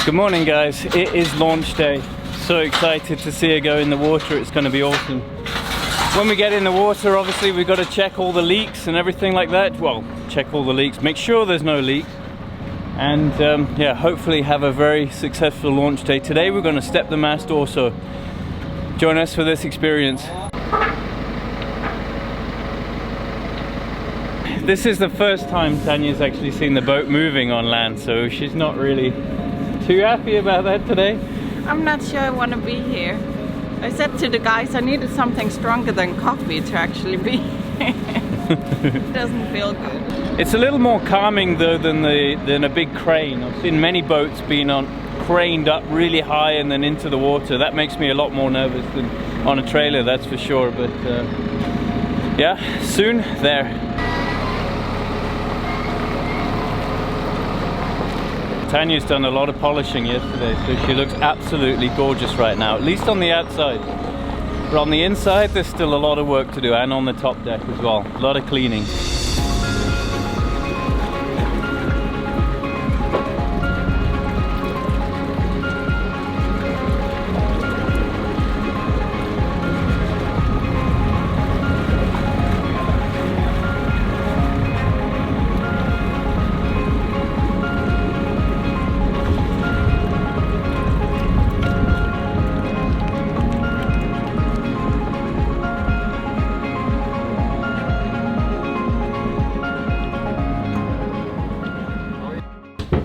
Good morning guys, it is launch day. So excited to see her go in the water, it's going to be awesome. When we get in the water, obviously we've got to check all the leaks and everything like that. Well, check all the leaks, make sure there's no leak. And yeah, hopefully have a very successful launch day. Today we're going to step the mast also. Join us for this experience. This is the first time Tanya's actually seen the boat moving on land, so she's not really too happy about that today. I'm not sure I want to be here. I said to the guys I needed something stronger than coffee to actually be here. It doesn't feel good. It's a little more calming though than a big crane. I've seen many boats being craned up really high and then into the water. That makes me a lot more nervous than on a trailer, that's for sure. But yeah, soon there. Tanya's done a lot of polishing yesterday, so she looks absolutely gorgeous right now, at least on the outside. But on the inside, there's still a lot of work to do, and on the top deck as well. A lot of cleaning.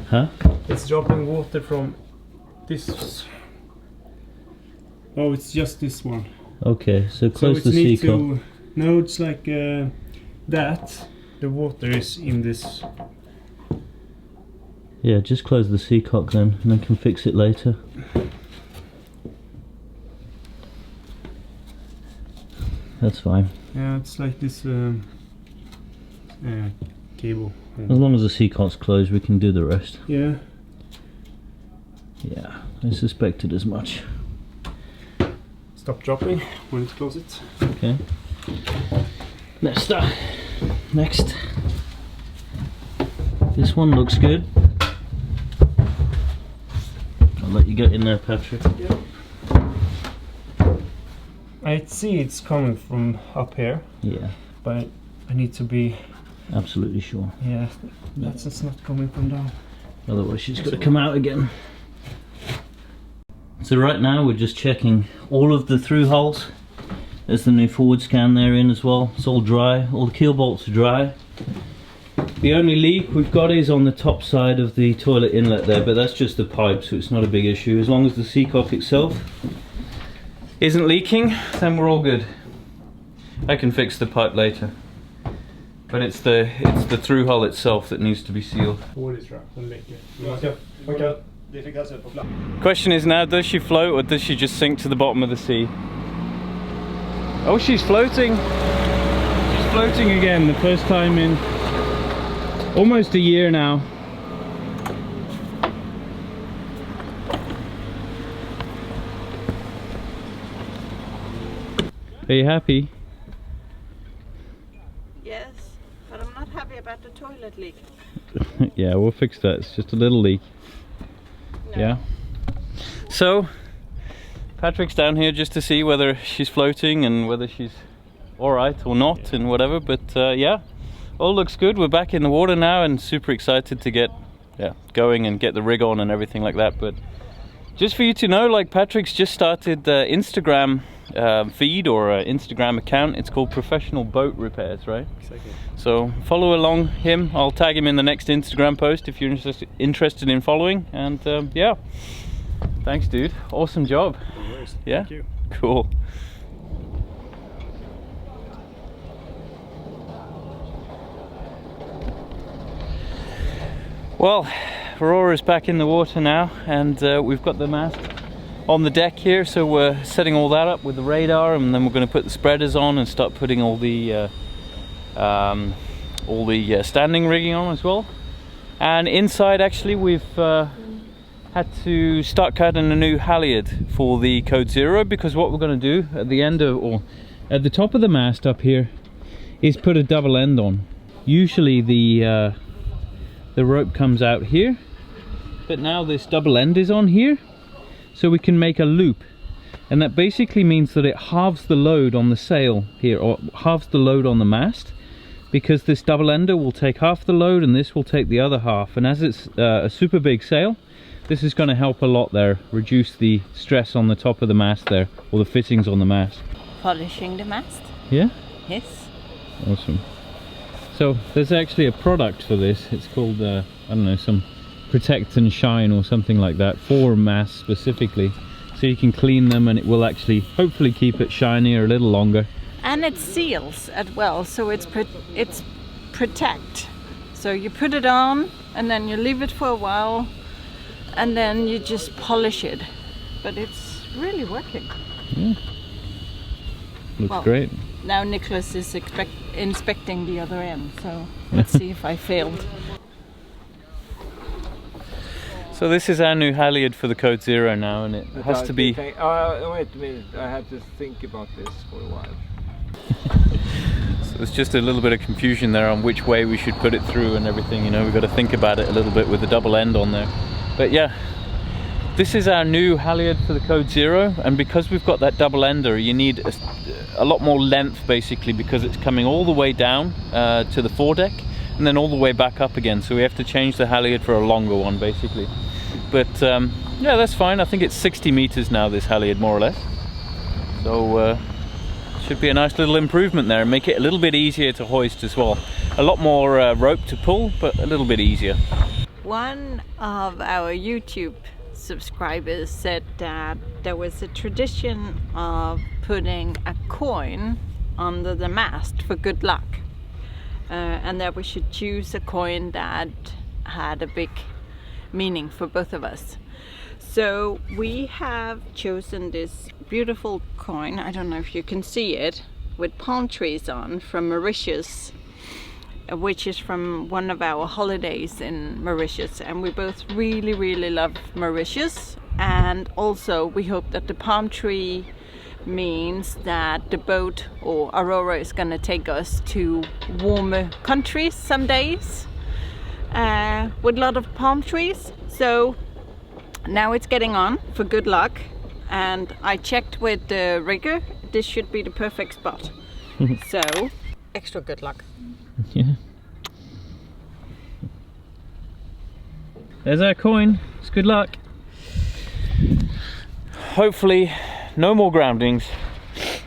Huh? It's dropping water from this. Oh, it's just this one. Okay, so close the seacock. No, it's like that. The water is in this. Yeah, just close the seacock then, and I can fix it later. That's fine. Yeah, it's like this cable. As long as the seacock's closed, we can do the rest. Yeah. Yeah, I suspected as much. Stop dropping when it's closed. Okay. Let's start. Next. This one looks good. I'll let you get in there, Patrick. Yeah. I see it's coming from up here. Yeah. But I need to be absolutely sure. Yeah, that's just not coming from down. Otherwise she's got to come out again. So right now we're just checking all of the through holes. There's the new forward scan there in as well. It's all dry, all the keel bolts are dry. The only leak we've got is on the top side of the toilet inlet there, but that's just the pipe, so it's not a big issue. As long as the seacock itself isn't leaking, then we're all good. I can fix the pipe later. But it's the through hull itself that needs to be sealed. Question is now, does she float or does she just sink to the bottom of the sea? Oh, she's floating. She's floating again, the first time in almost a year now. Are you happy? Yes, but I'm not happy about the toilet leak. Yeah, we'll fix that. It's just a little leak. No. Yeah. So, Patrick's down here just to see whether she's floating and whether she's alright or not and whatever. But yeah, all looks good. We're back in the water now and super excited to get going and get the rig on and everything like that. But just for you to know, like, Patrick's just started Instagram feed or Instagram account. It's called Professional Boat Repairs, right? Exactly. So follow along him. I'll tag him in the next Instagram post if you're interested in following. And yeah, thanks dude, awesome job. No worries. Yeah. Thank you. Cool. Well, Aurora's back in the water now, and we've got the mast on the deck here, so we're setting all that up with the radar, and then we're going to put the spreaders on and start putting all the standing rigging on as well. And inside, actually, we've had to start cutting a new halyard for the Code Zero, because what we're going to do at the end of, or at the top of the mast up here, is put a double end on. Usually the rope comes out here but now this double end is on here, so we can make a loop. And that basically means that it halves the load on the sail here, or halves the load on the mast, because this double ender will take half the load and this will take the other half. And as it's a super big sail, this is going to help a lot there, reduce the stress on the top of the mast there, or the fittings on the mast. Polishing the mast? Yeah? Yes. Awesome. So there's actually a product for this. It's called, I don't know, some Protect and Shine or something like that, for masts specifically. So you can clean them and it will actually hopefully keep it shinier a little longer. And it seals as well, so it's protect. So you put it on and then you leave it for a while and then you just polish it. But it's really working. Yeah. Looks well, great. Now Nicholas is inspecting the other end, so let's see if I failed. So this is our new halyard for the Code Zero now, and it has to be... wait a minute, I have to think about this for a while. So there's just a little bit of confusion there on which way we should put it through and everything, you know, we've got to think about it a little bit with the double end on there. But yeah, this is our new halyard for the Code Zero, and because we've got that double ender, you need a lot more length basically, because it's coming all the way down to the foredeck and then all the way back up again, so we have to change the halyard for a longer one basically. But yeah, that's fine. I think it's 60 meters now, this halyard, more or less. So should be a nice little improvement there and make it a little bit easier to hoist as well. A lot more rope to pull, but a little bit easier. One of our YouTube subscribers said that there was a tradition of putting a coin under the mast for good luck, and that we should choose a coin that had a big meaning for both of us. So we have chosen this beautiful coin, I don't know if you can see it, with palm trees on, from Mauritius, which is from one of our holidays in Mauritius, and we both really love Mauritius. And also we hope that the palm tree means that the boat or Aurora is going to take us to warmer countries some days with a lot of palm trees. So now it's getting on for good luck, and I checked with the rigger, this should be the perfect spot. So extra good luck. Yeah. There's our coin. It's good luck. Hopefully no more groundings,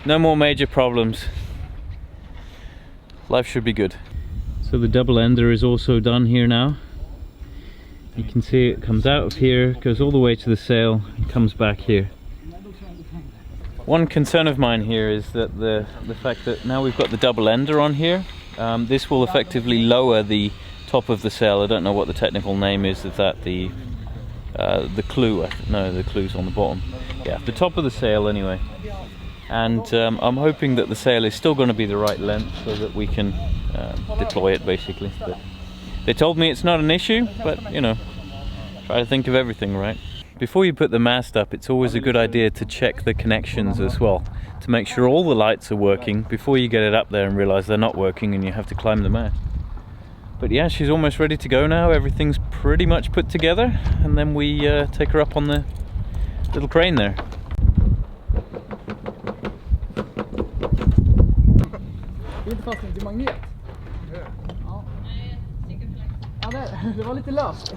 no more major problems. Life should be good. So the double ender is also done here now. You can see it comes out of here, goes all the way to the sail and comes back here. One concern of mine here is that the fact that now we've got the double ender on here, this will effectively lower the top of the sail. I don't know what the technical name is of that, the clew. No, the clew's on the bottom. Yeah, the top of the sail anyway. And I'm hoping that the sail is still going to be the right length so that we can deploy it basically. But they told me it's not an issue, but you know, try to think of everything, right? Before you put the mast up, it's always a good idea to check the connections as well, to make sure all the lights are working before you get it up there and realize they're not working and you have to climb the mast. But yeah, she's almost ready to go now. Everything's pretty much put together, and then we take her up on the little crane there. Inte fast till magnet. Ja. Ja, det var lite löst.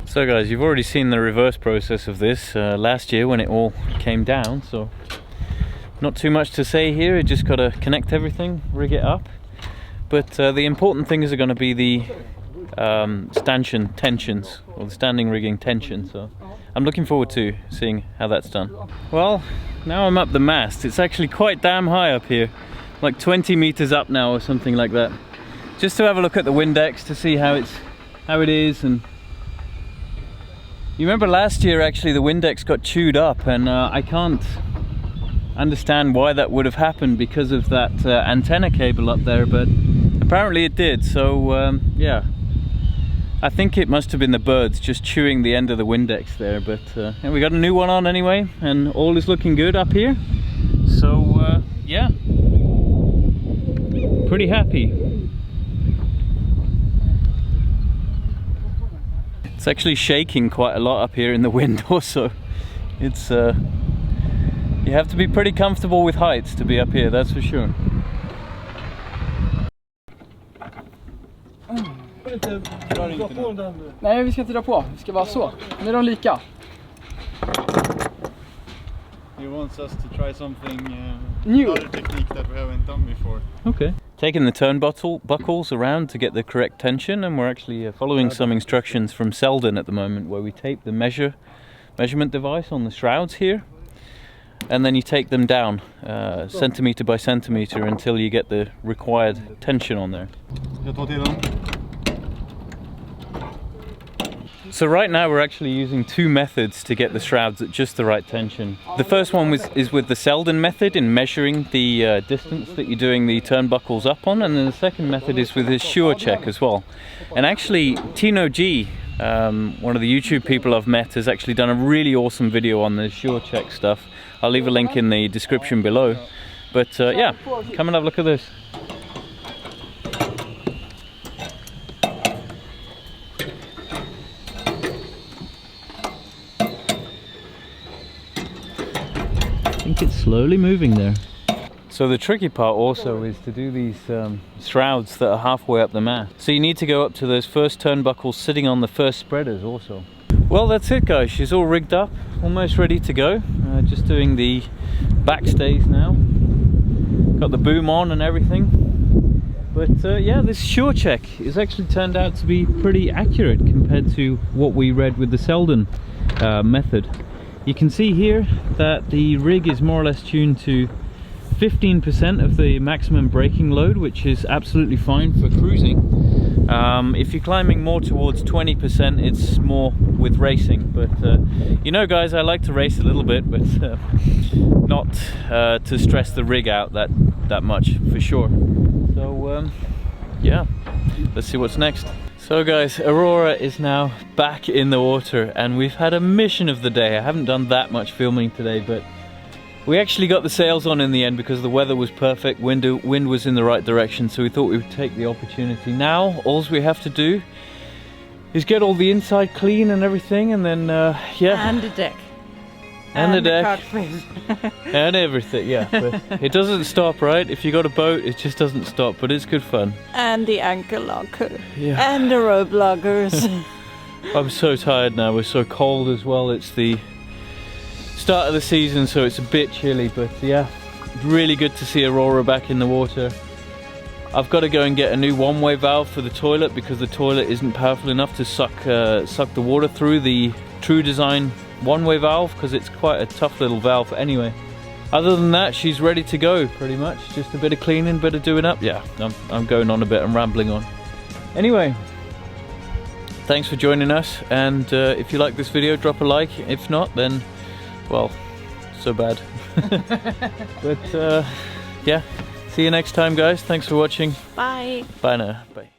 So guys, you've already seen the reverse process of this last year when it all came down, so not too much to say here. You just got to connect everything, rig it up. But the important things are going to be the stanchion tensions, or the standing rigging tension, so I'm looking forward to seeing how that's done. Well, now I'm up the mast. It's actually quite damn high up here, like 20 meters up now or something like that, just to have a look at the Windex to see how it is. And you remember last year actually the Windex got chewed up, and I can't understand why that would have happened because of that antenna cable up there, but apparently it did. So yeah, I think it must have been the birds just chewing the end of the Windex there, but yeah, we got a new one on anyway, and all is looking good up here. So pretty happy. It's actually shaking quite a lot up here in the wind also. It's you have to be pretty comfortable with heights to be up here, that's for sure. Nej, vi ska inte dra på. Vi ska vara så. Nu är de lika. He wants us to try something New. other technique that we haven't done before. Okay. Taking the turnbuckles around to get the correct tension, and we're actually following some instructions from Selden at the moment, where we tape the measurement device on the shrouds here, and then you take them down centimeter by centimeter until you get the required tension on there. So right now we're actually using two methods to get the shrouds at just the right tension. The first one is with the Selden method in measuring the distance that you're doing the turnbuckles up on, and then the second method is with the Surecheck as well. And actually Tino G, one of the YouTube people I've met, has actually done a really awesome video on the Surecheck stuff. I'll leave a link in the description below. But yeah, come and have a look at this. I think it's slowly moving there. So the tricky part also is to do these shrouds that are halfway up the mast. So you need to go up to those first turnbuckles sitting on the first spreaders also. Well, that's it guys, she's all rigged up, almost ready to go. Just doing the backstays now. Got the boom on and everything. But yeah, this Surecheck has actually turned out to be pretty accurate compared to what we read with the Selden method. You can see here that the rig is more or less tuned to 15% of the maximum braking load, which is absolutely fine for cruising. If you're climbing more towards 20%, it's more with racing. But you know guys, I like to race a little bit, but not to stress the rig out that much for sure. So yeah, let's see what's next. So guys, Aurora is now back in the water and we've had a mission of the day. I haven't done that much filming today, but we actually got the sails on in the end because the weather was perfect, wind was in the right direction, so we thought we would take the opportunity. Now, all we have to do is get all the inside clean and everything, and then, yeah. And the deck. And the deck. cockpit. And everything, yeah. But it doesn't stop, right? If you got a boat, it just doesn't stop, but it's good fun. And the anchor locker. Yeah. And the rope lockers. I'm so tired now, we're so cold as well. It's the start of the season, so it's a bit chilly, but yeah, really good to see Aurora back in the water. I've got to go and get a new one-way valve for the toilet because the toilet isn't powerful enough to suck the water through the Truedesign one-way valve, because it's quite a tough little valve anyway. Other than that, she's ready to go pretty much. Just a bit of cleaning, bit of doing up. Yeah, I'm going on a bit, I'm rambling on. Anyway, thanks for joining us, and if you like this video, drop a like. If not, then well, so bad. But yeah, see you next time guys. Thanks for watching. Bye. Bye now. Bye.